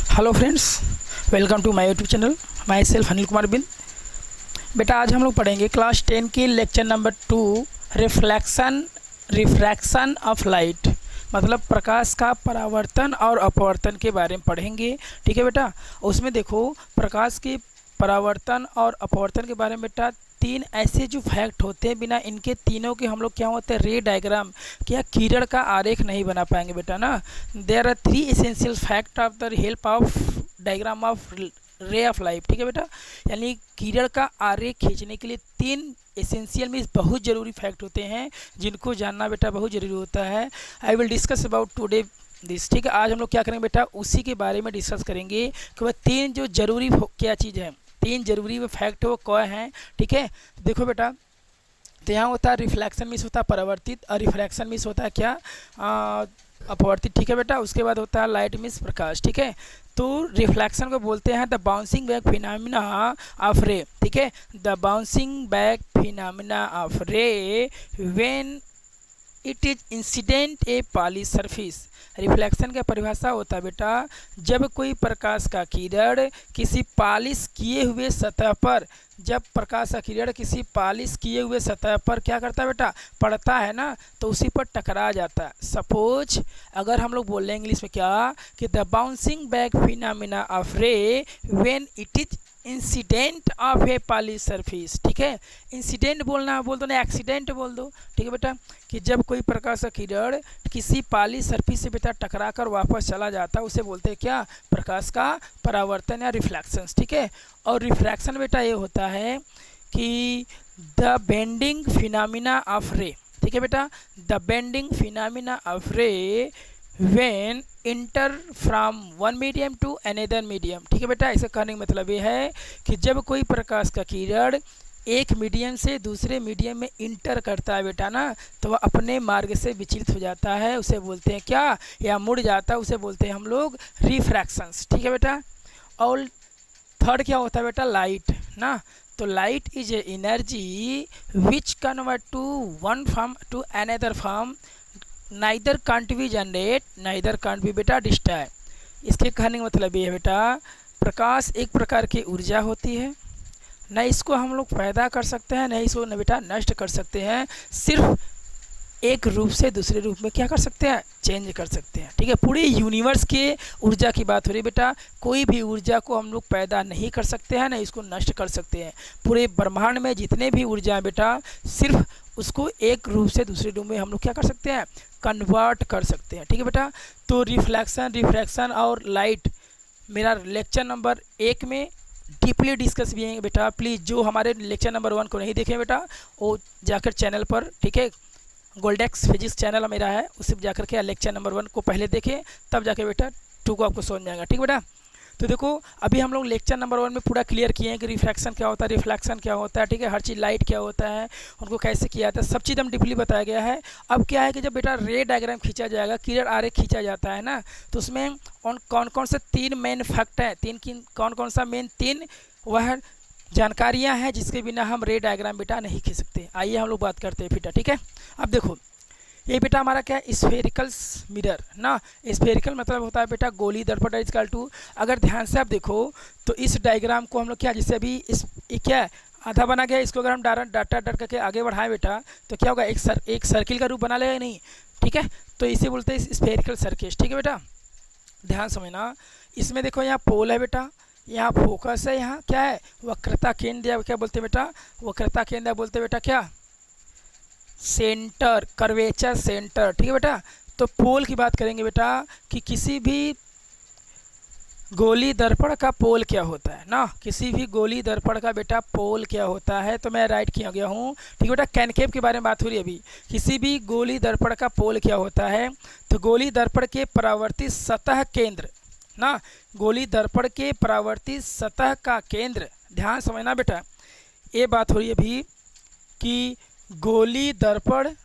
Hello friends, welcome to my YouTube channel. Myself Anil Kumar Bin. बेटा आज हम लोग पढ़ेंगे क्लास 10 की lecture number 2, refraction of light. मतलब प्रकाश का परावर्तन और अपवर्तन के बारे में पढ़ेंगे। ठीक है बेटा। उसमें देखो प्रकाश के परावर्तन और अपवर्तन के बारे में बेटा तीन ऐसे जो फैक्ट होते हैं, बिना इनके तीनों के हम लोग क्या होते हैं रे डायग्राम क्या किरण का आरेख नहीं बना पाएंगे बेटा ना। There are three essential fact of the help of diagram of ray of light. ठीक है बेटा। यानी किरण का आरेख खींचने के लिए तीन एसेंशियल मीन्स बहुत ज़रूरी फैक्ट होते हैं, जिनको जानना बेटा बहुत ज़रूरी होता है। I will discuss about today this. ठीक है। आज हम लोग क्या करेंगे बेटा, उसी के बारे में डिस्कस करेंगे कि वह तीन जो जरूरी क्या चीज़ है, तीन जरूरी वो फैक्ट है वो क्या हैं। ठीक है। देखो बेटा, तो यहाँ होता है रिफ्लेक्शन मीन्स होता है परावर्तित, और रिफ्रैक्शन मीन्स होता है क्या, अपवर्तित। ठीक है बेटा। उसके बाद होता है लाइट मीन्स प्रकाश। ठीक है। तो रिफ्लेक्शन को बोलते हैं the bouncing back phenomena of रे। ठीक है। The bouncing back phenomena of ray when it is incident A polish surface. Reflection का परिभाषा होता है बेटा, जब कोई प्रकाश का किरण किसी पॉलिश किए हुए सतह पर, जब प्रकाश का किरण किसी पॉलिश किए हुए सतह पर क्या करता है बेटा, पड़ता है ना, तो उसी पर टकरा जाता है। सपोज अगर हम लोग बोल रहे हैं इंग्लिश में क्या कि the bouncing back phenomena of ray when it is incident of A polish surface. ठीक है। इंसिडेंट बोलना बोल दो ना, एक्सीडेंट बोल दो। ठीक है बेटा। कि जब कोई प्रकाश का किरण किसी पॉलिश सरफेस से बेटा टकरा कर वापस चला जाता है, उसे बोलते हैं क्या, प्रकाश का परावर्तन या रिफ्लेक्शन। ठीक है। और रिफ्रैक्शन बेटा ये होता है कि द बेंडिंग फिनोमिना ऑफ रे। ठीक है बेटा। The bending phenomena of ray when enter from one medium to another medium. ठीक है बेटा। ऐसा कहने का मतलब ये है कि जब कोई प्रकाश का किरण एक मीडियम से दूसरे मीडियम में इंटर करता है बेटा ना, तो वह अपने मार्ग से विचलित हो जाता है, उसे बोलते हैं क्या, या मुड़ जाता है, उसे बोलते हैं हम लोग रिफ्रैक्शंस। ठीक है बेटा। और थर्ड क्या होता है बेटा, लाइट ना। तो light is a energy which convert to one form to another form, neither can't be generate neither can't be बेटा डिस्ट्रॉय। इसके कहने का मतलब ये है बेटा, प्रकाश एक प्रकार की ऊर्जा होती है, न इसको हम लोग पैदा कर सकते हैं, न इसको न बेटा नष्ट कर सकते हैं, सिर्फ एक रूप से दूसरे रूप में क्या कर सकते हैं, चेंज कर सकते हैं। ठीक है। पूरे यूनिवर्स के ऊर्जा की बात हो रही है बेटा, कोई भी ऊर्जा को हम लोग पैदा नहीं कर सकते हैं, ना इसको नष्ट कर सकते हैं। पूरे ब्रह्मांड में जितने भी ऊर्जा हैं बेटा, सिर्फ उसको एक रूप से दूसरे रूप में हम लोग क्या कर सकते हैं, कन्वर्ट कर सकते हैं। ठीक है बेटा। तो रिफ्लेक्शन, रिफ्रैक्शन और लाइट मेरा लेक्चर नंबर 1 में डीपली डिस्कस भी है बेटा। प्लीज़ जो हमारे लेक्चर नंबर 1 को नहीं देखे बेटा, वो जाकर चैनल पर, ठीक है, गोल्डेक्स फिजिक्स चैनल मेरा है, उसे जाकर के लेक्चर नंबर 1 को पहले देखें, तब जाके बेटा 2 को आपको समझ में आएगा। ठीक बेटा। तो देखो अभी हम लोग लेक्चर नंबर 1 में पूरा क्लियर किए हैं कि रिफ्रैक्शन क्या होता है, रिफ्लेक्शन क्या होता है। ठीक है। हर चीज़, लाइट क्या होता है, उनको कैसे किया जाता है, सब चीज़ हम डीपली बताया गया है। अब क्या है कि जब बेटा रे डायग्राम खींचा जाएगा, किरण आरेख खींचा जाता है ना, तो उसमें कौन कौन से तीन मेन फैक्ट हैं, कौन कौन सा मेन तीन वह जानकारियां हैं जिसके बिना हम रे डायग्राम बेटा नहीं खींच सकते। आइए हम लोग बात करते हैं बेटा। ठीक है। अब देखो ये बेटा हमारा क्या है, स्फेरिकल मिरर ना। स्फेरिकल मतलब होता है बेटा गोली दर्पण इजकल टू। अगर ध्यान से आप देखो तो इस डायग्राम को हम लोग क्या, जैसे अभी इस क्या है, आधा बना गया, इसको अगर हम डाटा डट करके आगे बढ़ाएं बेटा, तो क्या होगा, एक सर्किल का रूप बना लेगा नहीं। ठीक है। तो इसे बोलते हैं स्फेरिकल सर्किट। ठीक है बेटा। ध्यान समझना। इसमें देखो यहाँ पोल है बेटा, यहाँ फोकस है, यहाँ क्या है, वक्रता केंद्र, या क्या बोलते हैं बेटा, वक्रता केंद्र बोलते हैं बेटा क्या, सेंटर, कर्वेचर सेंटर। ठीक है बेटा। तो पोल की बात करेंगे बेटा कि किसी भी गोली दर्पण का पोल क्या होता है ना, किसी भी गोली दर्पण का बेटा पोल क्या होता है। तो मैं राइट किया गया हूँ। ठीक है बेटा। कैनकेव के बारे में बात हो रही है अभी। किसी भी गोली दर्पण का पोल क्या होता है, तो गोली दर्पण के परावर्तित सतह केंद्र ना, गोली दर्पण के परावर्तित सतह का केंद्र। ध्यान समझना बेटा, ये बात हो रही है अभी कि गोली दर्पण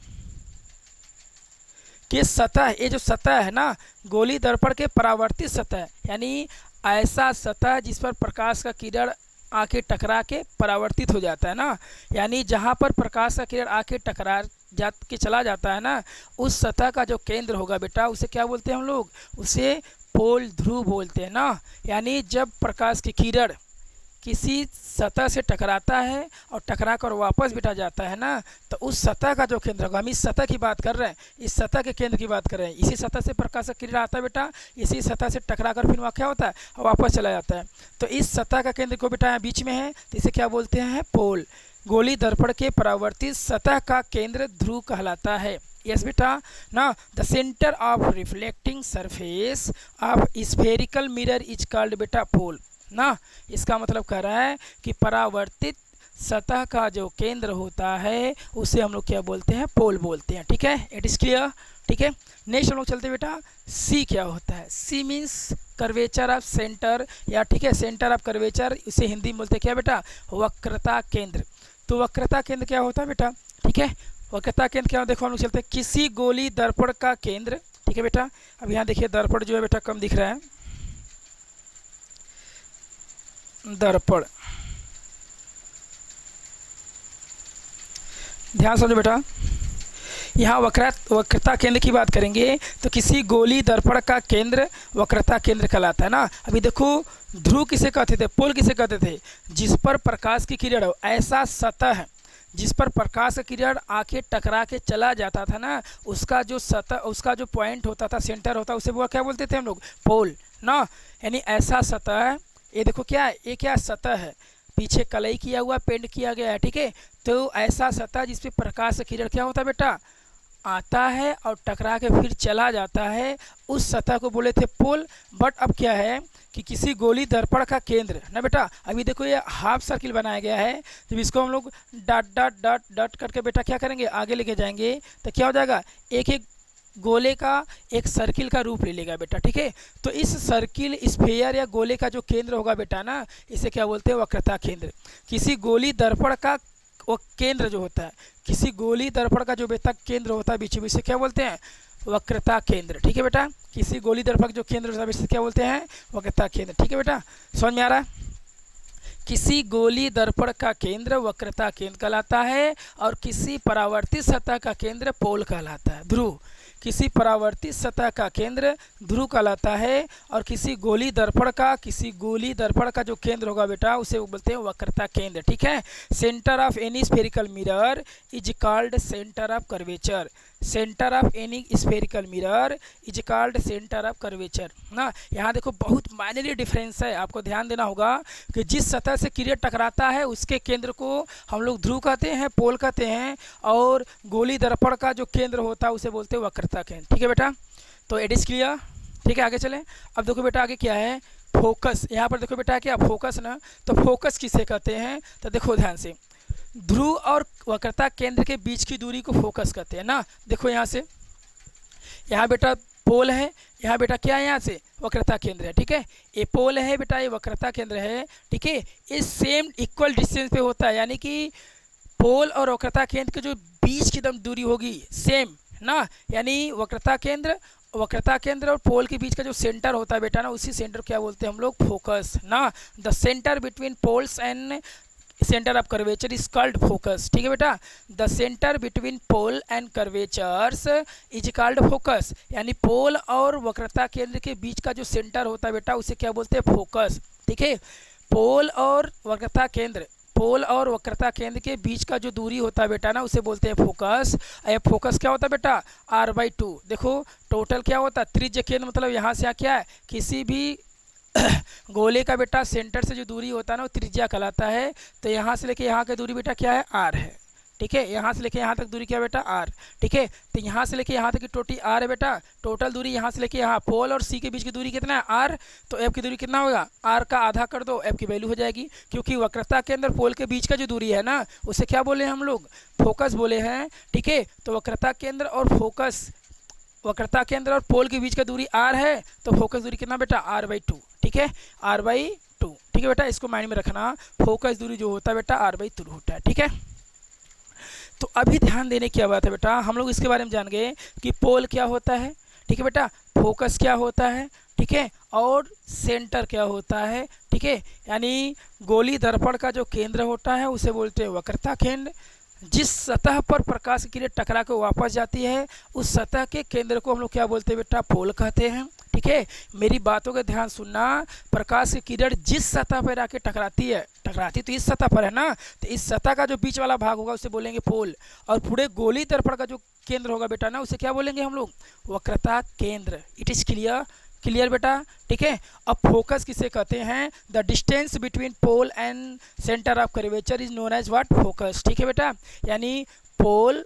के सतह, ये जो सतह है ना, गोली दर्पण के परावर्तित सतह, यानी ऐसा सतह जिस पर प्रकाश का किरण आके टकरा के परावर्तित हो जाता है ना, यानी जहाँ पर प्रकाश का किरण आके टकरा के चला जाता है ना, उस सतह का जो केंद्र होगा बेटा, उसे क्या बोलते हैं हम लोग, उसे पोल ध्रुव बोलते हैं ना। यानी जब प्रकाश की किरण किसी सतह से टकराता है और टकरा कर वापस बिटा जाता है ना, तो उस सतह का जो केंद्र होगा, हम इस सतह की बात कर रहे हैं, इस सतह के केंद्र की बात कर रहे हैं। इसी सतह से प्रकाश का किरण आता है बेटा, इसी सतह से टकरा कर फिर वहाँ क्या होता है, वापस चला जाता है। तो इस सतह का केंद्र को बेटा यहाँ बीच में है, तो इसे क्या बोलते हैं, पोल। गोली दर्पण के परावर्तित सतह का केंद्र ध्रुव कहलाता है। यस बेटा ना। The centre of reflecting surface of spherical mirror is called बेटा पोल ना। इसका मतलब कह रहा है कि परावर्तित सतह का जो केंद्र होता है उसे हम लोग क्या बोलते हैं, पोल बोलते हैं। ठीक है, इट इज क्लियर। ठीक है, नेक्स्ट हम लोग चलते हैं बेटा, सी क्या होता है। C means curvature of centre, या ठीक है सेंटर ऑफ कर्वेचर, इसे हिंदी में बोलते हैं क्या बेटा, वक्रता केंद्र। तो वक्रता केंद्र क्या होता है बेटा, ठीक है, वक्रता केंद्र क्या, देखो हम लोग चलते हैं, किसी गोली दर्पण का केंद्र। ठीक है बेटा, अब यहाँ देखिए दर्पण जो है बेटा कम दिख रहा है, दर्पण, ध्यान समझो बेटा। यहाँ वक्रता केंद्र की बात करेंगे तो किसी गोली दर्पण का केंद्र वक्रता केंद्र कहलाता है ना। अभी देखो ध्रुव किसे कहते थे, पोल किसे कहते थे, जिस पर प्रकाश की किरण हो, ऐसा सतह जिस पर प्रकाश का किरण आके टकरा के चला जाता था ना, उसका जो सतह, उसका जो पॉइंट होता था, सेंटर होता, उसे वो क्या बोलते थे हम लोग, पोल ना। यानी ऐसा सतह, ये देखो क्या है, ये क्या सतह है, पीछे कलई किया हुआ, पेंट किया गया है। ठीक है, तो ऐसा सतह जिसपे प्रकाश का किरण क्या होता है बेटा, आता है और टकरा के फिर चला जाता है, उस सतह को बोले थे पोल। बट अब क्या है कि किसी गोली दर्पण का केंद्र ना बेटा, अभी देखो ये हाफ सर्किल बनाया गया है, जब इसको हम लोग डॉट डॉट डॉट डॉट करके बेटा क्या करेंगे, आगे लेके जाएंगे, तो क्या हो जाएगा, एक एक गोले का एक सर्किल का रूप ले लेगा बेटा। ठीक है, तो इस सर्किल, स्फेयर या गोले का जो केंद्र होगा बेटा ना, इसे क्या बोलते हैं, वक्रता केंद्र। किसी गोली दर्पण का वो केंद्र जो होता है, किसी गोली दर्पण का जो बेटा केंद्र होता है बीच में, इसे क्या बोलते हैं, वक्रता केंद्र। ठीक है बेटा, किसी गोली दर्पण जो केंद्र होता है इसे क्या बोलते हैं, वक्रता केंद्र। ठीक है बेटा, समझ में आ रहा है। किसी गोली दर्पण का केंद्र वक्रता केंद्र कहलाता है, और किसी परावर्तित सतह का केंद्र पोल कहलाता है, ध्रुव। किसी परावर्तित सतह का केंद्र ध्रुव कहलाता है, और किसी गोली दर्पण का जो केंद्र होगा बेटा, उसे बोलते हैं वक्रता केंद्र। ठीक है, centre of any spherical mirror is called centre of curvature. Centre of any spherical mirror is called centre of curvature ना। यहाँ देखो बहुत माइनरी डिफरेंस है, आपको ध्यान देना होगा कि जिस सतह से किरण टकराता है उसके केंद्र को हम लोग ध्रुव कहते हैं, पोल कहते हैं, और गोली दर्पण का जो केंद्र होता है उसे बोलते हैं वक्रता केंद्र। ठीक है बेटा, तो इट इज क्लियर। ठीक है, आगे चलें। अब देखो बेटा आगे क्या है, फोकस। यहाँ पर देखो बेटा क्या फोकस ना, तो फोकस किसे कहते हैं, तो देखो ध्यान से, ध्रुव और वक्रता केंद्र के बीच की दूरी को फोकस कहते हैं ना। देखो यहाँ से, यहाँ बेटा पोल है, यहाँ बेटा क्या है, यहाँ से वक्रता केंद्र है। ठीक है, ये पोल है बेटा, ये वक्रता केंद्र है। ठीक है, ये सेम इक्वल डिस्टेंस पे होता है, यानी कि पोल और वक्रता केंद्र के जो बीच की दम दूरी होगी सेम ना, यानी वक्रता केंद्र और पोल के बीच का जो सेंटर होता है बेटा ना, उसी सेंटर क्या बोलते हैं हम लोग, फोकस ना। The centre between poles and centre of curvature is called focus. ठीक है बेटा, the centre between pole and curvatures is called focus, यानी पोल और वक्रता केंद्र के बीच का जो सेंटर होता है बेटा, उसे क्या बोलते हैं, फोकस। ठीक है, पोल और वक्रता केंद्र के बीच का जो दूरी होता है बेटा ना, उसे बोलते हैं फोकस। फोकस क्या होता है बेटा, r/2। देखो टोटल क्या होता है, त्रिज्य केंद्र, मतलब यहाँ से यहाँ क्या है, किसी भी गोले का बेटा सेंटर से जो दूरी होता है ना, वो त्रिज्या कहलाता है। तो यहाँ से लेके यहाँ की दूरी बेटा क्या है, r है। ठीक है, यहाँ से लेके यहाँ तक दूरी क्या बेटा, r। ठीक है, तो यहाँ से लेके यहाँ तक की टोटल r है बेटा, टोटल दूरी यहाँ से लेके यहाँ पोल और सी के बीच की दूरी कितना है, r। तो f की दूरी कितना होगा, r का आधा कर दो, f की वैल्यू हो जाएगी, क्योंकि वक्रता के अंदर पोल के बीच का जो दूरी है ना, उसे क्या बोले हम लोग, फोकस बोले हैं। ठीक है, तो वक्रता केंद्र और पोल के बीच का दूरी r है, तो फोकस दूरी कितना बेटा, r/2। ठीक है, r/2। ठीक है बेटा, इसको माइंड में रखना, फोकस दूरी जो होता है बेटा r/2 होता है। ठीक है, तो अभी ध्यान देने की बात है बेटा, हम लोग इसके बारे में जान गए कि पोल क्या होता है, ठीक है बेटा, फोकस क्या होता है, ठीक है, और सेंटर क्या होता है। ठीक है, यानी गोली दर्पण का जो केंद्र होता है उसे बोलते हैं वक्रता केंद्र। जिस सतह पर प्रकाश की किरण टकरा के वापस जाती है, उस सतह के केंद्र को हम लोग क्या बोलते हैं बेटा, पोल कहते हैं। ठीक है, मेरी बातों का ध्यान सुनना। प्रकाश की किरण जिस सतह पर आके टकराती तो इस सतह पर है ना, तो इस सतह का जो बीच वाला भाग होगा उसे बोलेंगे पोल, और पूरे गोली दर्पण का जो केंद्र होगा बेटा ना, उसे क्या बोलेंगे हम लोग, वक्रता केंद्र। इट इज क्लियर बेटा, ठीक है। अब फोकस किसे कहते हैं, the distance between pole and centre of curvature is known as what, focus. ठीक है बेटा, यानी पोल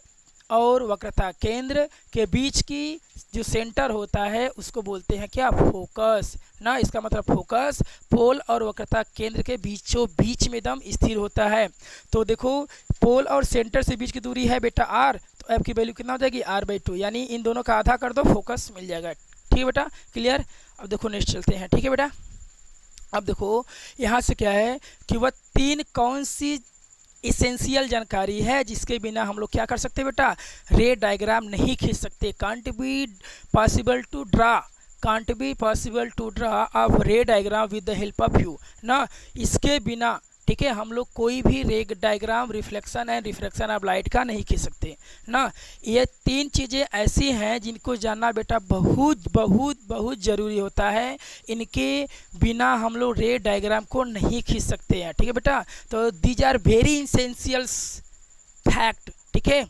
और वक्रता केंद्र के बीच की जो सेंटर होता है उसको बोलते हैं क्या, फोकस ना। इसका मतलब फोकस पोल और वक्रता केंद्र के बीचों बीच में एकदम स्थिर होता है। तो देखो पोल और सेंटर से बीच की दूरी है बेटा r, तो f की वैल्यू कितना हो जाएगी, r/2, यानी इन दोनों का आधा कर दो, फोकस मिल जाएगा। ठीक है बेटा, क्लियर। अब देखो नेक्स्ट चलते हैं। ठीक है बेटा, अब देखो यहाँ से क्या है कि वह तीन कौन सी इसेंशियल जानकारी है जिसके बिना हम लोग क्या कर सकते बेटा, रे डायग्राम नहीं खींच सकते। Can't be possible to draw of ray diagram with the help of you ना, इसके बिना ठीक है हम लोग कोई भी रे diagram reflection and refraction of light का नहीं खींच सकते ना। ये तीन चीज़ें ऐसी हैं जिनको जानना बेटा बहुत बहुत बहुत ज़रूरी होता है, इनके बिना हम लोग रे डायग्राम को नहीं खींच सकते हैं। ठीक है बेटा, तो these are very essentials fact, ठीक है,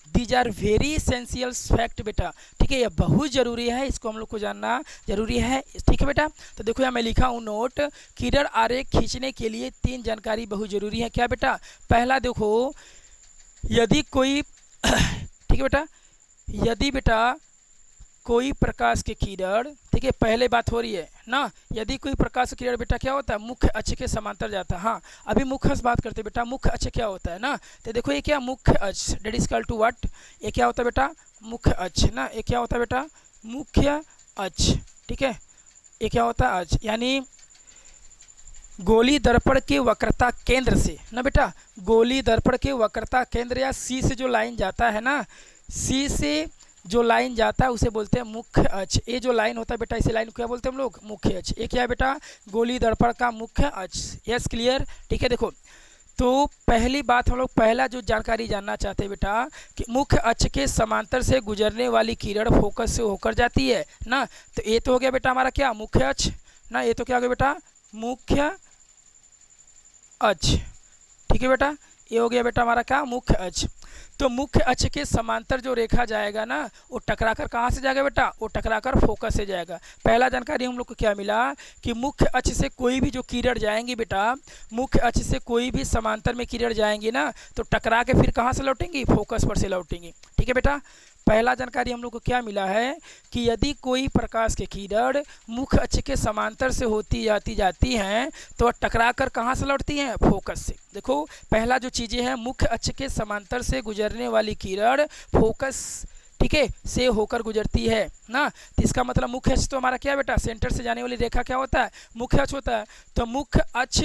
these are very essentials fact बेटा, ठीक है, यह बहुत ज़रूरी है, इसको हम लोग को जानना जरूरी है। ठीक है बेटा, तो देखो यहाँ मैं लिखा हूँ नोट, किरण आरेख खींचने के लिए तीन जानकारी बहुत ज़रूरी है। क्या बेटा, पहला देखो यदि कोई ठीक है बेटा, यदि बेटा कोई प्रकाश की किरण, ठीक है, पहले बात हो रही है ना, यदि कोई प्रकाश की किरण बेटा क्या होता है, मुख्य अक्ष के समांतर जाता है। हाँ, अभी मुख्य अक्ष बात करते हैं बेटा, मुख्य अक्ष क्या होता है ना, तो देखो ये क्या मुख्य अक्ष, that is equal to what, ये क्या होता है बेटा, मुख्य अक्ष ना, ये क्या होता है बेटा, मुख्य अक्ष। ठीक है, ये क्या होता है अक्ष, यानी गोली दर्पण के वक्रता केंद्र से ना बेटा, गोली दर्पण के वक्रता केंद्र या सी से जो लाइन जाता है ना, सी से जो लाइन जाता है उसे बोलते हैं मुख्य अक्ष। ये जो लाइन होता है बेटा, इसी लाइन को क्या बोलते हैं हम लोग, मुख्य अक्ष। ये क्या है बेटा, गोली दर्पण का मुख्य अक्ष। यस क्लियर, ठीक है। देखो तो पहली बात हम लोग पहला जो जानकारी जानना चाहते हैं बेटा कि मुख्य अक्ष के समांतर से गुजरने वाली किरण फोकस से होकर जाती है ना, तो ये तो हो गया बेटा हमारा क्या, मुख्य अक्ष ना, ये तो क्या हो गया बेटा, मुख्य अक्ष। ठीक है बेटा, ये हो गया बेटा हमारा क्या, मुख्य अक्ष। तो मुख्य अक्ष के समांतर जो रेखा जाएगा ना, वो टकराकर कहाँ से जाएगा बेटा, वो टकराकर फोकस से जाएगा। पहला जानकारी हम लोग को क्या मिला कि मुख्य अक्ष से कोई भी जो किरण जाएंगी बेटा, मुख्य अक्ष से कोई भी समांतर में किरण जाएंगी ना, तो टकरा के फिर कहाँ से लौटेंगी, फोकस पर से लौटेंगी। ठीक है बेटा, पहला जानकारी हम लोग को क्या मिला है कि यदि कोई प्रकाश की किरण मुख्य अक्ष के समांतर से होती जाती हैं तो टकरा कर कहाँ से लौटती हैं, फोकस से। देखो पहला जो चीज़ें हैं, मुख्य अक्ष के समांतर से गुजरने वाली किरण फोकस, ठीक है, से होकर गुजरती है ना, तो इसका मतलब मुख्य अक्ष तो हमारा क्या है बेटा, सेंटर से जाने वाली रेखा क्या होता है, मुख्य अक्ष होता है। तो मुख्य अक्ष,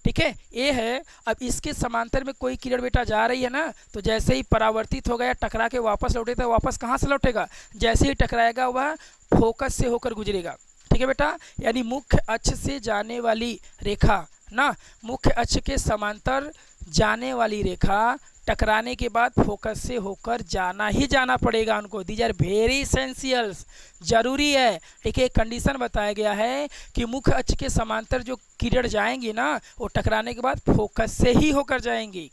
ठीक है, ये है। अब इसके समांतर में कोई किरण बेटा जा रही है ना, तो जैसे ही परावर्तित हो गया, टकरा के वापस लौटेगा, तो वापस कहाँ से लौटेगा, जैसे ही टकराएगा वह फोकस से होकर गुजरेगा। ठीक है बेटा, यानी मुख्य अक्ष से जाने वाली रेखा ना, मुख्य अक्ष के समांतर जाने वाली रेखा टकराने के बाद फोकस से होकर जाना ही जाना पड़ेगा उनको। दीज आर वेरी एसेंशियल्स, जरूरी है। ठीक है, कंडीशन बताया गया है कि मुख्य अक्ष के समांतर जो किरण जाएंगी ना, वो टकराने के बाद फोकस से ही होकर जाएंगी।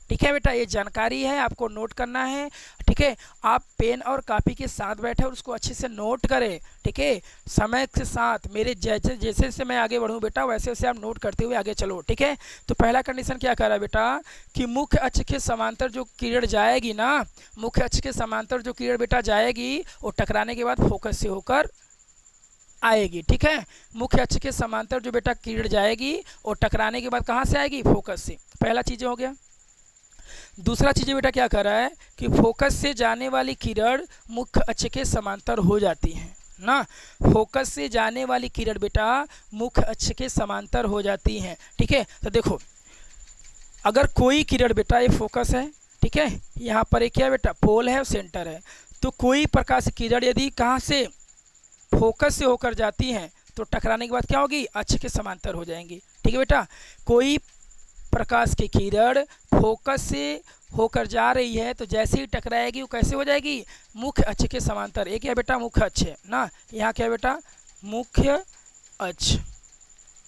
ठीक है बेटा, ये जानकारी है, आपको नोट करना है। ठीक है, आप पेन और कॉपी के साथ बैठे और उसको अच्छे से नोट करें। ठीक है, समय के साथ मेरे जैसे जैसे मैं आगे बढ़ूँ बेटा, वैसे वैसे आप नोट करते हुए आगे चलो। ठीक है, तो पहला कंडीशन क्या कह रहा है बेटा कि मुख्य अक्ष के समांतर जो किरण जाएगी ना, मुख्य अक्ष के समांतर जो किरण बेटा जाएगी, वो टकराने के बाद फोकस से होकर आएगी। ठीक है, मुख्य अक्ष के समांतर जो बेटा किरण जाएगी, और टकराने के बाद कहाँ से आएगी, फोकस से। पहला चीज़ हो गया। दूसरा चीज़ बेटा क्या कर रहा है कि फोकस से जाने वाली किरण मुख्य अक्ष के समांतर हो जाती है ना, फोकस से जाने वाली किरण बेटा मुख्य अक्ष के समांतर हो जाती हैं। ठीक है, तो देखो अगर कोई किरण बेटा, ये फोकस है, ठीक है, यहाँ पर एक क्या बेटा, पोल है और सेंटर है, तो कोई प्रकाश किरण यदि कहाँ से, फोकस से होकर जाती हैं, तो टकराने के बाद क्या होगी, अक्ष के समांतर हो जाएंगी। ठीक है बेटा, कोई प्रकाश की किरण फोकस से होकर जा रही है तो जैसे ही टकराएगी वो कैसे हो जाएगी, मुख्य अक्ष के समांतर। एक क्या बेटा मुख्य अक्ष है ना, यहाँ क्या बेटा मुख्य अक्ष,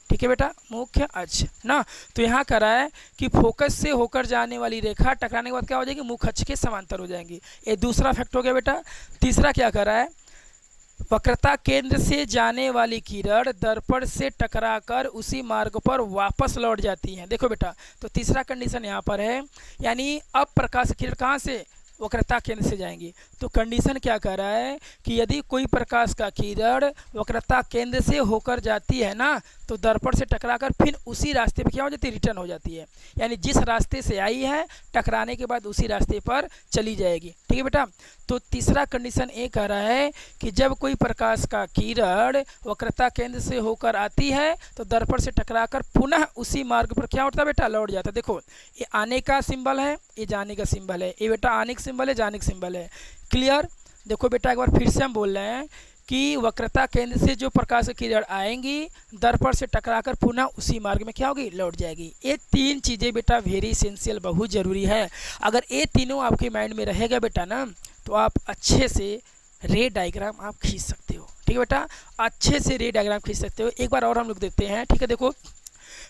ठीक है बेटा मुख्य अक्ष ना। तो यहाँ करा है कि फोकस से होकर जाने वाली रेखा टकराने के बाद क्या हो जाएगी, मुख्य अक्ष के समांतर हो जाएंगी। ये दूसरा फैक्ट हो गया बेटा। तीसरा क्या करा है, वक्रता केंद्र से जाने वाली किरण दर्पण से टकराकर उसी मार्ग पर वापस लौट जाती है। देखो बेटा, तो तीसरा कंडीशन यहाँ पर है, यानी अब प्रकाश किरण कहाँ से, वक्रता केंद्र से जाएंगी। तो कंडीशन क्या कर रहा है कि यदि कोई प्रकाश का किरण वक्रता केंद्र से होकर जाती है ना, तो दर्पण से टकराकर फिर उसी रास्ते पर क्या हो जाती है, रिटर्न हो जाती है। यानी जिस रास्ते से आई है टकराने के बाद उसी रास्ते पर चली जाएगी। ठीक है बेटा। तो तीसरा कंडीशन ये कह रहा है कि जब कोई प्रकाश का किरण वक्रता केंद्र से होकर आती है तो दर्पण से टकराकर पुनः उसी मार्ग पर क्या होता है बेटा, लौट जाता है। देखो ये आने का सिंबल है, ये जाने का सिंबल है, ये बेटा आने का सिंबल है, जाने का सिंबल है। क्लियर। देखो बेटा एक बार फिर से हम बोल रहे हैं कि वक्रता केंद्र से जो प्रकाश की किरण आएंगी दर्पण से टकराकर पुनः उसी मार्ग में क्या होगी, लौट जाएगी। ये तीन चीज़ें बेटा वेरी इसेंशियल, बहुत ज़रूरी है। अगर ये तीनों आपके माइंड में रहेगा बेटा ना, तो आप अच्छे से रे डायग्राम आप खींच सकते हो। ठीक है बेटा, अच्छे से रे डायग्राम खींच सकते हो। एक बार और हम लोग देखते हैं। ठीक है, देखो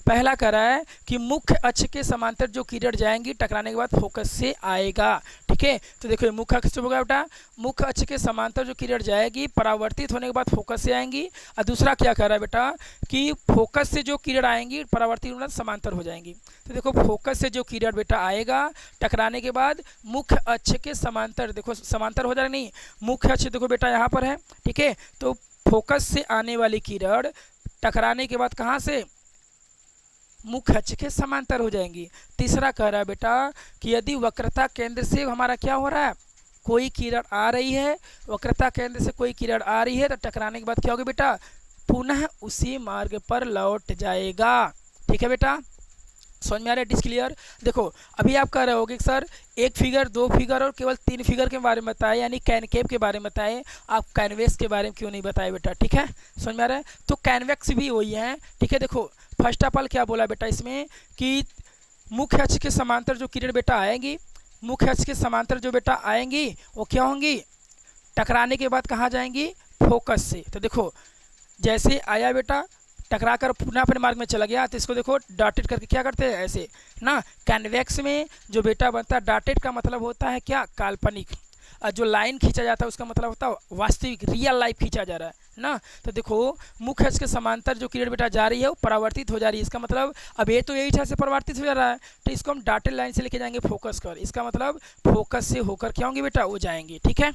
पहला कह रहा है कि मुख्य अक्ष के समांतर जो किरण जाएंगी टकराने के बाद फोकस से आएगा। ठीक है, तो देखो ये मुख्य अक्ष होगा बेटा, मुख्य अक्ष के समांतर जो किरण जाएगी परावर्तित होने के बाद फोकस से आएंगी। और दूसरा क्या कह रहा है बेटा कि फोकस से जो किरण आएंगी परावर्तित होने समांतर हो जाएंगी। तो देखो फोकस से जो किरण बेटा आएगा टकराने के बाद मुख्य अक्ष के समांतर, देखो समांतर हो जाएगा नहीं, मुख्य अक्ष देखो बेटा यहाँ पर है। ठीक है, तो फोकस से आने वाली किरण टकराने के बाद कहाँ से, मुख्य अक्ष के समांतर हो जाएंगी। तीसरा कह रहा है बेटा कि यदि वक्रता केंद्र से हमारा क्या हो रहा है, कोई किरण आ रही है, वक्रता केंद्र से कोई किरण आ रही है तो टकराने के बाद क्या होगा बेटा, पुनः उसी मार्ग पर लौट जाएगा। ठीक है बेटा, समझ में आ रहा है, डिस्क्लियर। देखो अभी आप कह रहे होगे सर एक फिगर, दो फिगर और केवल तीन फिगर के बारे में बताए, यानी कैनकेव के बारे में बताए, आप कैनवेक्स के बारे में क्यों नहीं बताए बेटा। ठीक है, समझ में आ रहा है। तो कैनवेक्स भी वही है। ठीक है, देखो फर्स्ट ऑफ ऑल क्या बोला बेटा इसमें कि मुख्य अक्ष के समांतर जो किरण बेटा आएंगी, मुख्य अक्ष के समांतर जो बेटा आएंगी वो क्या होंगी, टकराने के बाद कहाँ जाएंगी, फोकस से। तो देखो जैसे आया बेटा टकरा कर पुनः अपने मार्ग में चला गया, तो इसको देखो डॉटेड करके क्या करते हैं ऐसे ना। कैनवेक्स में जो बेटा बनता है, डॉटेड का मतलब होता है क्या, काल्पनिक, और जो लाइन खींचा जाता है उसका मतलब होता है वास्तविक, रियल लाइफ खींचा जा रहा है ना। तो देखो मुख्य अक्ष के समांतर जो किरण बेटा जा रही है वो परावर्तित हो जा रही है। इसका मतलब अब ये तो यही इच्छा से परावर्तित हो जा रहा है, तो इसको हम डॉटेड लाइन से लेके जाएंगे फोकस कर। इसका मतलब फोकस से होकर क्या होंगे बेटा, वो जाएंगे। ठीक है,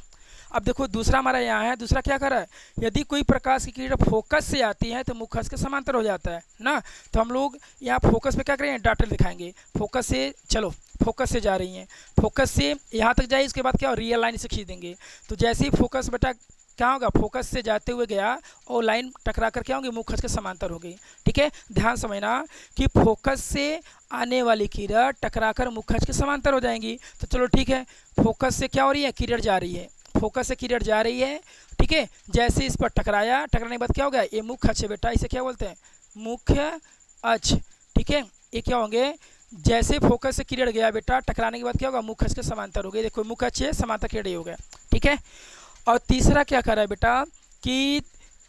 अब देखो दूसरा हमारा यहाँ है। दूसरा क्या कर रहा है, यदि कोई प्रकाश की किरण फोकस से आती है तो मुख्य अक्ष के समांतर हो जाता है ना। तो हम लोग यहाँ फोकस पे क्या करेंगे, डॉटेड दिखाएंगे। फोकस से चलो, फोकस से जा रही हैं, फोकस से यहाँ तक जाए, इसके बाद क्या रियल लाइन से खींच देंगे। तो जैसे ही फोकस बेटा क्या होगा, फोकस से जाते हुए गया और लाइन टकरा कर क्या होगी, मुख्य अक्ष के समांतर हो गई। ठीक है, ध्यान समझना कि फोकस से आने वाली किरण टकरा कर मुख्य अक्ष के समांतर हो जाएंगी। तो चलो ठीक है, फोकस से क्या हो रही है, किरण जा रही है, फोकस से किरण जा रही है। ठीक है, जैसे इस पर टकराया, टकराने के बाद क्या होगा, ये मुख्य अक्ष बेटा, इसे क्या बोलते हैं, मुख्य अक्ष। ठीक है, ये क्या होंगे, जैसे फोकस से किरण गया बेटा टकराने के बाद क्या होगा, मुख्य अक्ष के समांतर हो गई। देखो मुख्य अक्ष है, समांतर किरण हो गया। ठीक है, और तीसरा क्या कर रहा है बेटा कि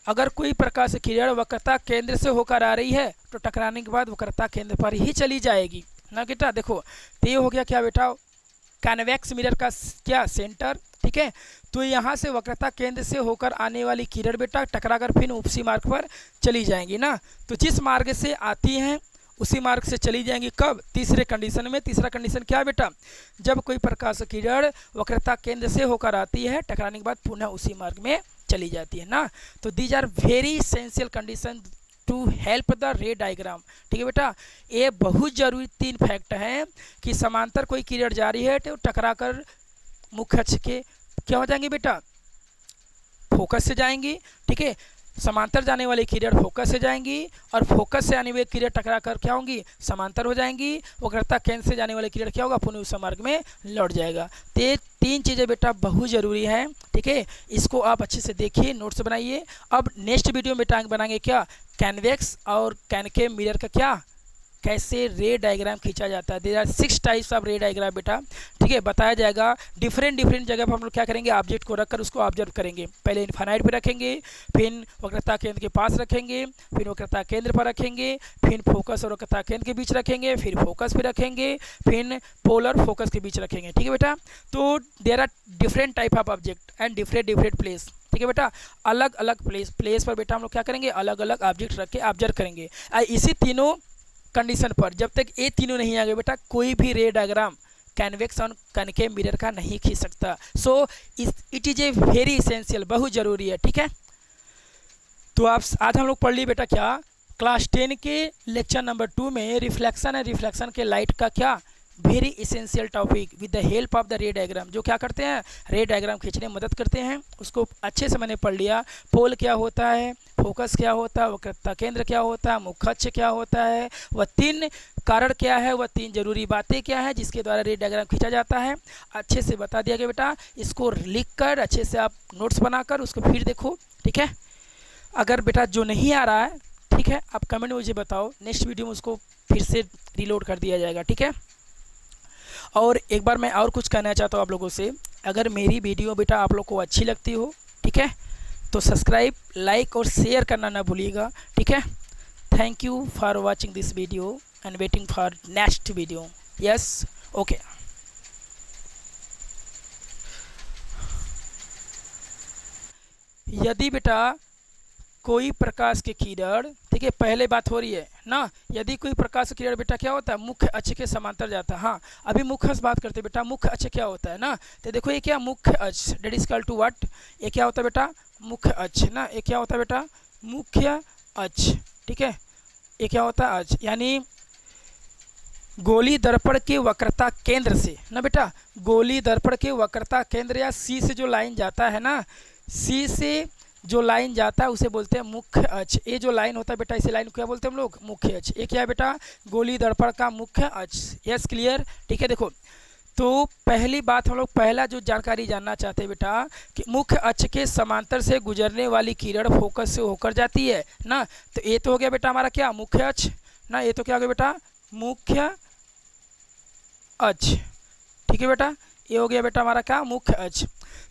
अगर कोई प्रकाश किरण वक्रता केंद्र से होकर आ रही है तो टकराने के बाद वक्रता केंद्र पर ही चली जाएगी ना बेटा। देखो तो ये हो गया क्या बेटा, कॉन्वेक्स मिरर का क्या सेंटर। ठीक है, तो यहाँ से वक्रता केंद्र से होकर आने वाली किरण बेटा टकराकर फिर उसी मार्ग पर चली जाएंगी ना। तो जिस मार्ग से आती हैं उसी मार्ग से चली जाएंगी, कब, तीसरे कंडीशन में। तीसरा कंडीशन क्या है बेटा, जब कोई प्रकाश किरण वक्रता केंद्र से होकर आती है टकराने के बाद पुनः उसी मार्ग में चली जाती है ना। तो these are very essential condition to help the ray diagram. ठीक है बेटा, ये बहुत जरूरी तीन फैक्ट हैं कि समांतर कोई किरण जा रही है तो टकरा कर मुख्य अक्ष के क्या हो जाएंगे बेटा, फोकस से जाएंगी। ठीक है, समांतर जाने वाली किरण फोकस से जाएंगी और फोकस से आने वाली किरण टकरा कर क्या होंगी, समांतर हो जाएंगी। वक्रता केंद्र से जाने वाली किरण क्या होगा, पुनः उस मार्ग में लौट जाएगा। तो ये तीन चीज़ें बेटा बहुत ज़रूरी है। ठीक है, इसको आप अच्छे से देखिए, नोट्स बनाइए। अब नेक्स्ट वीडियो में बेटा बनाएंगे क्या, कैनवेक्स और कैनकेव मिरर का क्या कैसे रे डायग्राम खींचा जाता है। There are 6 types of ray diagram बेटा, ठीक है, बताया जाएगा। डिफरेंट डिफरेंट जगह पर हम लोग क्या करेंगे, ऑब्जेक्ट को रखकर उसको ऑब्जर्व करेंगे। पहले इनफाइनाइट पे रखेंगे, फिर वक्रता केंद्र के पास रखेंगे, फिर वक्रता केंद्र पर रखेंगे, फिर फोकस और वक्रता केंद्र के बीच रखेंगे, फिर फोकस पे रखेंगे, फिर पोलर फोकस के बीच रखेंगे, ठीक है बेटा। तो there are different type of object and different different place, ठीक है बेटा। अलग अलग प्लेस पर बेटा हम लोग क्या करेंगे, अलग अलग ऑब्जेक्ट रख के ऑब्जर्व करेंगे। इसी तीनों कंडीशन पर जब तक ये तीनों नहीं आ गए बेटा, कोई भी रे diagram convex on concave mirror का नहीं खींच सकता। So it is a very essential, बहुत जरूरी है, ठीक है। तो आप आज हम लोग पढ़ लिए बेटा क्या, क्लास 10 के लेक्चर नंबर 2 में रिफ्लेक्शन है, रिफ्लेक्शन के लाइट का क्या very essential topic with the help of the ray diagram, जो क्या करते हैं, रे डायग्राम खींचने में मदद करते हैं। उसको अच्छे से मैंने पढ़ लिया। पोल क्या होता है, फोकस क्या होता है, वक्रता केंद्र क्या होता है, मुख्य अक्ष क्या होता है, वह 3 कारण क्या है, वह 3 जरूरी बातें क्या है जिसके द्वारा रे डायग्राम खींचा जाता है, अच्छे से बता दिया गया बेटा। इसको लिख कर अच्छे से आप नोट्स बनाकर उसको फिर देखो, ठीक है। अगर बेटा जो नहीं आ रहा है, ठीक है, आप कमेंट में मुझे बताओ, नेक्स्ट वीडियो में उसको फिर से रिलोड कर दिया जाएगा, ठीक है। और एक बार मैं और कुछ कहना चाहता हूँ आप लोगों से, अगर मेरी वीडियो बेटा आप लोग को अच्छी लगती हो, ठीक है, तो सब्सक्राइब, लाइक और शेयर करना ना भूलिएगा, ठीक है। Thank you for watching this video and waiting for next video. Yes, okay. यदि बेटा कोई प्रकाश की किरण, ठीक है, पहले बात हो रही है ना, यदि कोई प्रकाश की किरण बेटा क्या होता है, मुख्य अक्ष के समांतर जाता है। हाँ, अभी मुख्य अक्ष बात करते हैं बेटा, मुख्य अक्ष क्या होता है ना, तो देखो ये क्या मुख्य अक्ष, that is equal to what, ये क्या होता है बेटा, मुख्य अक्ष ना, ये क्या होता है बेटा, मुख्य अक्ष, ठीक है, ये क्या होता है अक्ष, यानी गोली दर्पण के वक्रता केंद्र से ना बेटा, गोली दर्पण के वक्रता केंद्र या सी से जो लाइन जाता है ना, सी से जो लाइन जाता है उसे बोलते हैं मुख्य अक्ष। ये जो लाइन होता है बेटा, इसे लाइन को क्या बोलते हैं हम लोग, मुख्य अक्ष। ये क्या है बेटा, गोली दर्पण का मुख्य अक्ष। यस, क्लियर, ठीक है। देखो, तो पहली बात हम लोग पहला जो जानकारी जानना चाहते हैं बेटा, कि मुख्य अक्ष के समांतर से गुजरने वाली किरण फोकस से होकर जाती है ना, तो ये तो हो गया बेटा हमारा क्या, मुख्य अक्ष ना, ये तो क्या हो गया बेटा, मुख्य अक्ष, ठीक है बेटा, ये हो गया बेटा हमारा क्या, मुख्य अक्ष।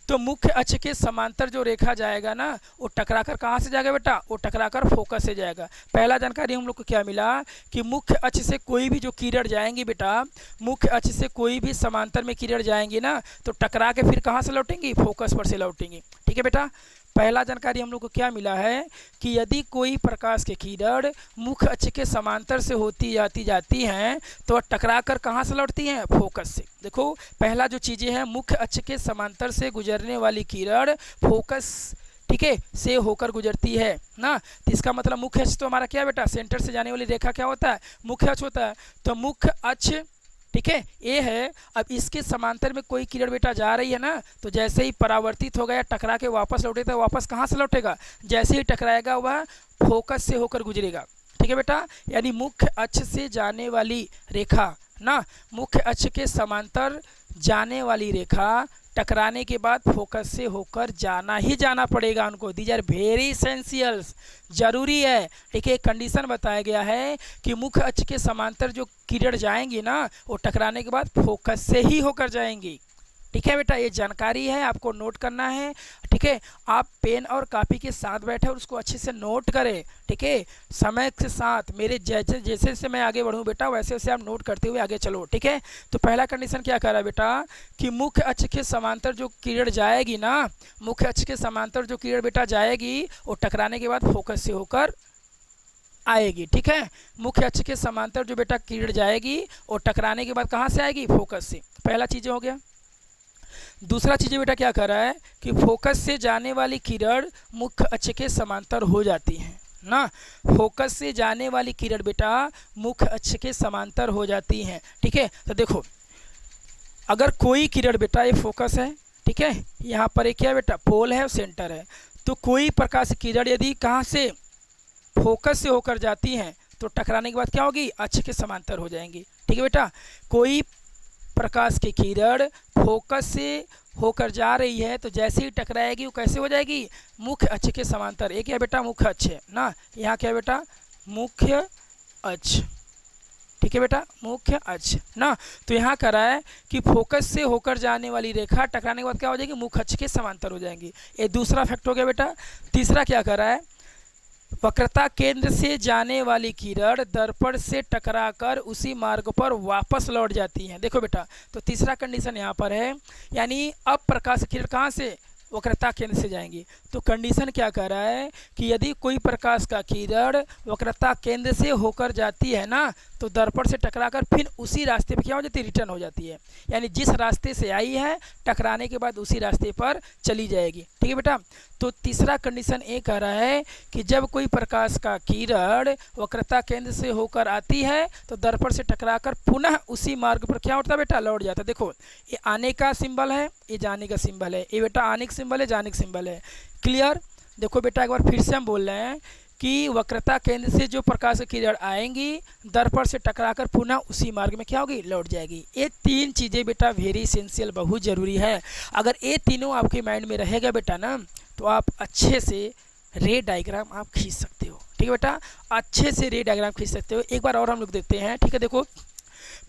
तो मुख्य अक्ष के समांतर जो रेखा जाएगा ना, वो टकराकर कहाँ से जाएगा बेटा, वो टकराकर फोकस से जाएगा। पहला जानकारी हम लोग को क्या मिला कि मुख्य अक्ष से कोई भी जो किरण जाएंगी बेटा, मुख्य अक्ष से कोई भी समांतर में किरण जाएंगी ना, तो टकरा के फिर कहाँ से लौटेंगी, फोकस पर से लौटेंगी, ठीक है बेटा। पहला जानकारी हम लोग को क्या मिला है कि यदि कोई प्रकाश की किरण मुख्य अक्ष के समांतर से होती जाती हैं तो टकरा कर कहाँ से लौटती हैं, फोकस से। देखो, पहला जो चीज़ें हैं, मुख्य अक्ष के समांतर से गुजरने वाली किरण फोकस, ठीक है, से होकर गुजरती है ना, तो इसका मतलब मुख्य अक्ष तो हमारा क्या बेटा, सेंटर से जाने वाली रेखा क्या होता है, मुख्य अक्ष होता है। तो मुख्य अक्ष, ठीक है, ये है। अब इसके समांतर में कोई किरण बेटा जा रही है ना, तो जैसे ही परावर्तित होगा या टकरा के वापस लौटेगा, वापस कहाँ से लौटेगा, जैसे ही टकराएगा वह फोकस से होकर गुजरेगा, ठीक है बेटा। यानी मुख्य अक्ष से जाने वाली रेखा ना, मुख्य अक्ष के समांतर जाने वाली रेखा टकराने के बाद फोकस से होकर जाना ही जाना पड़ेगा उनको। दीज आर वेरी इसेंशियल्स, जरूरी है, ठीक है। कंडीशन बताया गया है कि मुख्य अक्ष के समांतर जो किरण जाएंगी ना, वो टकराने के बाद फोकस से ही होकर जाएंगी, ठीक है बेटा। ये जानकारी है, आपको नोट करना है, ठीक है। आप पेन और कॉपी के साथ बैठे और उसको अच्छे से नोट करें, ठीक है, समय के साथ। मेरे जैसे जैसे मैं आगे बढ़ूँ बेटा, वैसे वैसे आप नोट करते हुए आगे चलो, ठीक है। तो पहला कंडीशन क्या कह रहा है बेटा कि मुख्य अक्ष के समांतर जो किरण जाएगी ना, मुख्य अक्ष के समांतर जो किरण बेटा जाएगी, वो टकराने के बाद फोकस से होकर आएगी, ठीक है। मुख्य अक्ष के समांतर जो बेटा किरण जाएगी, वो टकराने के बाद कहाँ से आएगी, फोकस से। पहला चीज़ हो गया। दूसरा चीज़ बेटा क्या कर रहा है कि फोकस से जाने वाली किरण मुख्य अक्ष के समांतर हो जाती है ना, फोकस से जाने वाली किरण बेटा मुख्य अक्ष के समांतर हो जाती हैं, ठीक है। तो देखो, अगर कोई किरण बेटा, ये फोकस है, ठीक है, यहाँ पर एक क्या बेटा, पोल है और सेंटर है। तो कोई प्रकाश किरण यदि कहाँ से, फोकस से होकर जाती हैं, तो टकराने के बाद क्या होगी, अक्ष के समांतर हो जाएंगी, ठीक है बेटा। कोई प्रकाश की किरण फोकस से होकर जा रही है, तो जैसे ही टकराएगी वो कैसे हो जाएगी, मुख्य अक्ष के समांतर। एक क्या बेटा, मुख्य अक्ष है ना, यहाँ क्या बेटा, मुख्य अक्ष, ठीक है बेटा, मुख्य अक्ष ना। तो यहाँ करा है कि फोकस से होकर जाने वाली रेखा टकराने के बाद क्या हो जाएगी, मुख्य अक्ष के समांतर हो जाएंगी। ये दूसरा फैक्ट हो गया बेटा। तीसरा क्या करा है, वक्रता केंद्र से जाने वाली किरण दर्पण से टकराकर उसी मार्ग पर वापस लौट जाती है। देखो बेटा, तो तीसरा कंडीशन यहाँ पर है, यानी अब प्रकाश किरण कहाँ से, वक्रता केंद्र से जाएंगी। तो कंडीशन क्या कह रहा है कि यदि कोई प्रकाश का किरण वक्रता केंद्र से होकर जाती है ना, तो दर्पण से टकराकर फिर उसी रास्ते पे क्या हो जाती है, रिटर्न हो जाती है। यानी जिस रास्ते से आई है टकराने के बाद उसी रास्ते पर चली जाएगी। ठीक है बेटा। तो तीसरा कंडीशन ये कह रहा है कि जब कोई प्रकाश का किरण वक्रता केंद्र से होकर आती है तो दर्पण से टकराकर पुनः उसी मार्ग पर क्या होता है बेटा, लौट जाता है। देखो, ये आने का सिंबल है, ये जाने का सिंबल है, ये बेटा आने का सिंबल है, जाने का सिंबल है। क्लियर। देखो बेटा, एक बार फिर से हम बोल रहे हैं कि वक्रता केंद्र से जो प्रकाश की किरण आएंगी दर्पण से टकराकर पुनः उसी मार्ग में क्या होगी, लौट जाएगी। ये तीन चीज़ें बेटा वेरी इसेंशियल, बहुत ज़रूरी है। अगर ये तीनों आपके माइंड में रहेगा बेटा ना, तो आप अच्छे से रे डायग्राम आप खींच सकते हो। ठीक है बेटा, अच्छे से रे डायग्राम खींच सकते हो। एक बार और हम लोग देखते हैं। ठीक है, देखो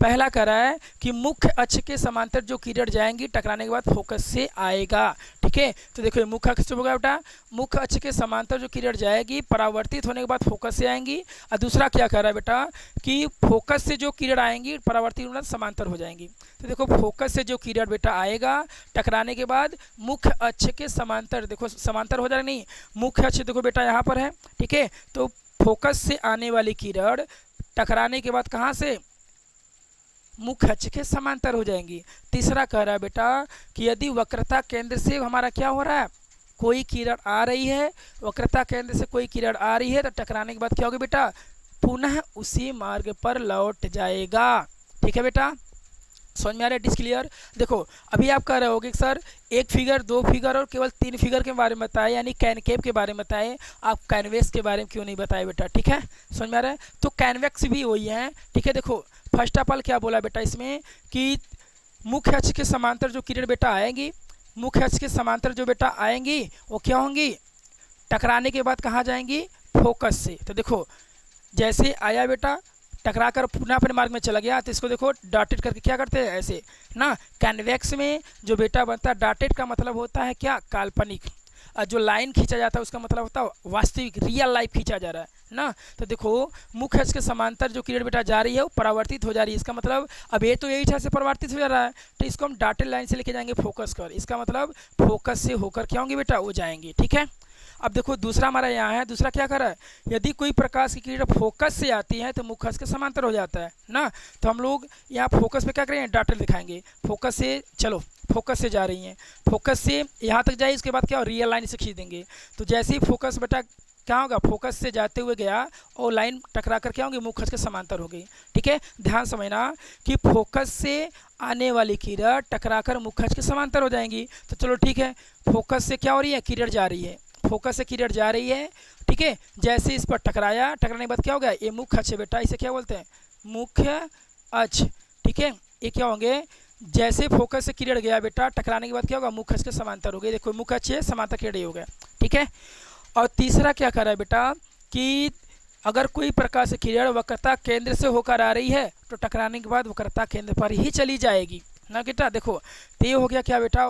पहला कह रहा है कि मुख्य अक्ष के समांतर जो किरण जाएंगी टकराने के बाद फोकस से आएगा। ठीक है, तो देखो मुख्य अक्ष होगा बेटा, मुख्य अक्ष के समांतर जो किरण जाएगी परावर्तित होने के बाद फोकस से आएंगी। और दूसरा क्या कह रहा है बेटा कि फोकस से जो किरण आएंगी परावर्तित होने समांतर हो जाएंगी। तो देखो फोकस से जो किरण बेटा आएगा टकराने के बाद मुख्य अक्ष के समांतर, देखो समांतर हो जाएगा नहीं, मुख्य अक्ष देखो बेटा यहाँ पर है। ठीक है, तो फोकस से आने वाली किरण टकराने के बाद कहाँ से, मुख्य अक्ष के समांतर हो जाएंगी। तीसरा कह रहा है बेटा कि यदि वक्रता केंद्र से हमारा क्या हो रहा है, कोई किरण आ रही है, वक्रता केंद्र से कोई किरण आ रही है तो टकराने के बाद क्या होगा बेटा, पुनः उसी मार्ग पर लौट जाएगा। ठीक है बेटा, समझ में आ रहा है, डिस्क्लियर। देखो अभी आप कह रहे होगे सर एक फिगर, दो फिगर और केवल तीन फिगर के बारे में बताए, यानी कैनकेव के बारे में बताए, आप कैनवेक्स के बारे में क्यों नहीं बताए बेटा। ठीक है, समझ में आ रहा है। तो कैनवेक्स भी वही है। ठीक है, देखो फर्स्ट ऑफ ऑल क्या बोला बेटा इसमें कि मुख्य अक्ष के समांतर जो किरण बेटा आएंगी, मुख्य अक्ष के समांतर जो बेटा आएंगी वो क्या होंगी, टकराने के बाद कहाँ जाएंगी, फोकस से। तो देखो जैसे आया बेटा टकराकर पुनः अपने मार्ग में चला गया, तो इसको देखो डॉटेड करके क्या करते हैं ऐसे ना। कैनवेक्स में जो बेटा बनता है, डॉटेड का मतलब होता है क्या, काल्पनिक। और जो लाइन खींचा जाता है उसका मतलब होता है वास्तविक, रियल लाइफ खींचा जा रहा है ना। तो देखो मुख्य अक्ष के समांतर जो किरण बेटा जा रही है वो परावर्तित हो जा रही है। इसका मतलब अब ये तो यही इच्छा से परावर्तित हो जा रहा है, तो इसको हम डॉटेड लाइन से लेके जाएंगे फोकस कर। इसका मतलब फोकस से होकर क्या होंगे बेटा, वो जाएंगे। ठीक है, अब देखो दूसरा हमारा यहाँ है, दूसरा क्या कर रहा है, यदि कोई प्रकाश की किरण फोकस से आती है तो मुख्य अक्ष के समांतर हो जाता है ना। तो हम लोग यहाँ फोकस पे क्या करेंगे, डॉटेड दिखाएंगे। फोकस से चलो, फोकस से जा रही हैं, फोकस से यहाँ तक जाए, इसके बाद क्या रियल लाइन से खींच देंगे। तो जैसे ही फोकस बेटा क्या होगा, फोकस से जाते हुए गया और लाइन टकरा कर क्या होंगी, मुख्य अक्ष के समांतर हो गई। ठीक है, ध्यान समझना कि फोकस से आने वाली किरण टकराकर मुख्य अक्ष के समांतर हो जाएंगी। तो चलो ठीक है, फोकस से क्या हो रही है, किरण जा रही है, फोकस से किरण जा रही है। ठीक है, जैसे इस पर टकराया, टकराने के बाद क्या हो गया, ये मुख्य अक्ष बेटा, इसे क्या बोलते हैं, मुख्य अक्ष। ठीक है, ये क्या होंगे, जैसे फोकस से किरण गया बेटा टकराने के बाद क्या होगा, मुख्य अक्ष के समांतर हो गए। देखो मुख्य अक्ष है, समांतर किरण ये हो गया। ठीक है, और तीसरा क्या कर रहा है बेटा कि अगर कोई प्रकाश किरण वक्रता केंद्र से होकर आ रही है तो टकराने के बाद वक्रता केंद्र पर ही चली जाएगी ना बेटा। देखो तो ये हो गया क्या बेटा,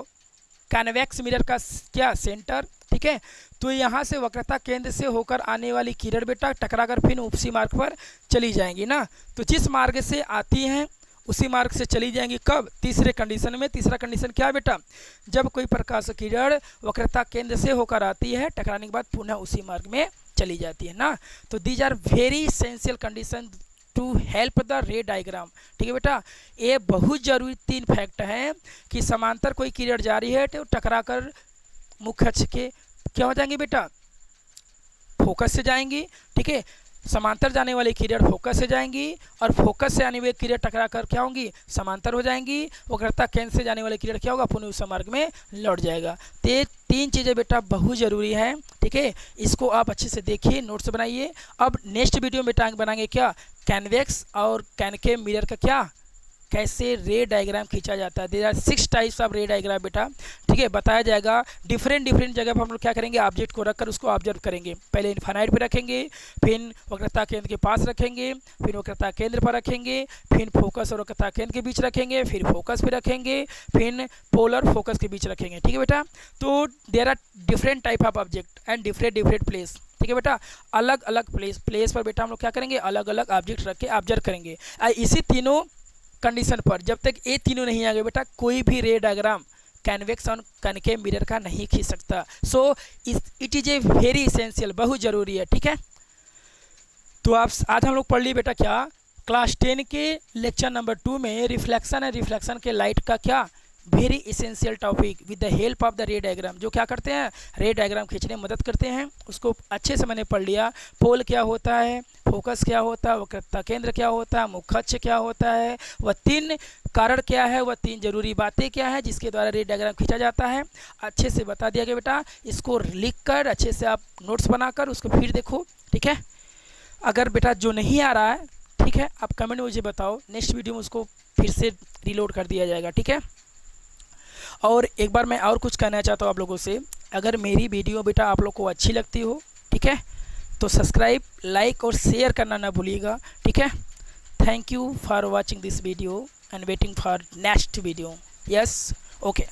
कन्वेक्स मिरर का क्या सेंटर। ठीक है, तो यहाँ से वक्रता केंद्र से होकर आने वाली किरण बेटा टकराकर फिर उसी मार्ग पर चली जाएंगी ना। तो जिस मार्ग से आती हैं उसी मार्ग से चली जाएंगी, कब, तीसरे कंडीशन में। तीसरा कंडीशन क्या है बेटा, जब कोई प्रकाश किरण वक्रता केंद्र से होकर आती है टकराने के बाद पुनः उसी मार्ग में चली जाती है ना। तो these are very essential condition to help the ray diagram. ठीक है बेटा, ये बहुत जरूरी तीन फैक्ट हैं कि समांतर कोई किरण जा रही है तो टकराकर मुख्य अक्ष के क्या हो जाएंगे बेटा, फोकस से जाएंगी। ठीक है, समांतर जाने वाली किरण फोकस से जाएंगी और फोकस से आने वाली किरण टकराकर क्या होंगी, समांतर हो जाएंगी। वक्रता केंद्र से जाने वाली किरण क्या होगा, पुनः उस मार्ग में लौट जाएगा। तो ये तीन चीज़ें बेटा बहुत ज़रूरी हैं। ठीक है, इसको आप अच्छे से देखिए, नोट्स बनाइए। अब नेक्स्ट वीडियो में बेटा बनाएंगे क्या, कैनवेक्स और कैनकेव मिरर का क्या कैसे रे डायग्राम खींचा जाता है। There are 6 types of ray diagram बेटा, ठीक है, बताया जाएगा। डिफरेंट डिफरेंट जगह पर हम लोग क्या करेंगे, ऑब्जेक्ट को रखकर उसको ऑब्जर्व करेंगे। पहले इनफाइनाइट पे रखेंगे, फिर वक्रता केंद्र के पास रखेंगे, फिर वक्रता केंद्र पर रखेंगे, फिर फोकस और वक्रता केंद्र के बीच रखेंगे, फिर फोकस पे रखेंगे, फिर पोलर फोकस के बीच रखेंगे, ठीक है बेटा। तो there are different type of object and different different place, ठीक है बेटा। अलग अलग प्लेस पर बेटा हम लोग क्या करेंगे, अलग अलग ऑब्जेक्ट रख के ऑब्जर्व करेंगे। इसी तीनों कंडीशन पर जब तक ये तीनों नहीं आ गए बेटा, कोई भी रे डायग्राम कन्वेक्स और कनकेव मिरर का नहीं खींच सकता। So it is a very essential, बहुत जरूरी है, ठीक है। तो आप आज हम लोग पढ़ लिए बेटा क्या, क्लास 10 के लेक्चर नंबर 2 में रिफ्लेक्शन है, रिफ्लेक्शन के लाइट का क्या very essential topic with the help of the ray diagram. जो क्या करते हैं, रे डायग्राम खींचने में मदद करते हैं। उसको अच्छे से मैंने पढ़ लिया। पोल क्या होता है, फोकस क्या होता है, वक्रता केंद्र क्या होता है, मुख्य अक्ष क्या होता है, वह 3 कारण क्या है, वह 3 जरूरी बातें क्या है जिसके द्वारा रे डायग्राम खींचा जाता है, अच्छे से बता दिया गया बेटा। इसको लिख कर अच्छे से आप नोट्स बनाकर उसको फिर देखो, ठीक है। अगर बेटा जो नहीं आ रहा है, ठीक है, आप कमेंट में मुझे बताओ, नेक्स्ट वीडियो में उसको फिर से रिलोड कर दिया जाएगा, ठीक है। और एक बार मैं और कुछ कहना चाहता हूँ आप लोगों से, अगर मेरी वीडियो बेटा आप लोग को अच्छी लगती हो, ठीक है, तो सब्सक्राइब, लाइक और शेयर करना ना भूलिएगा, ठीक है। Thank you for watching this video and waiting for next video. Yes, okay.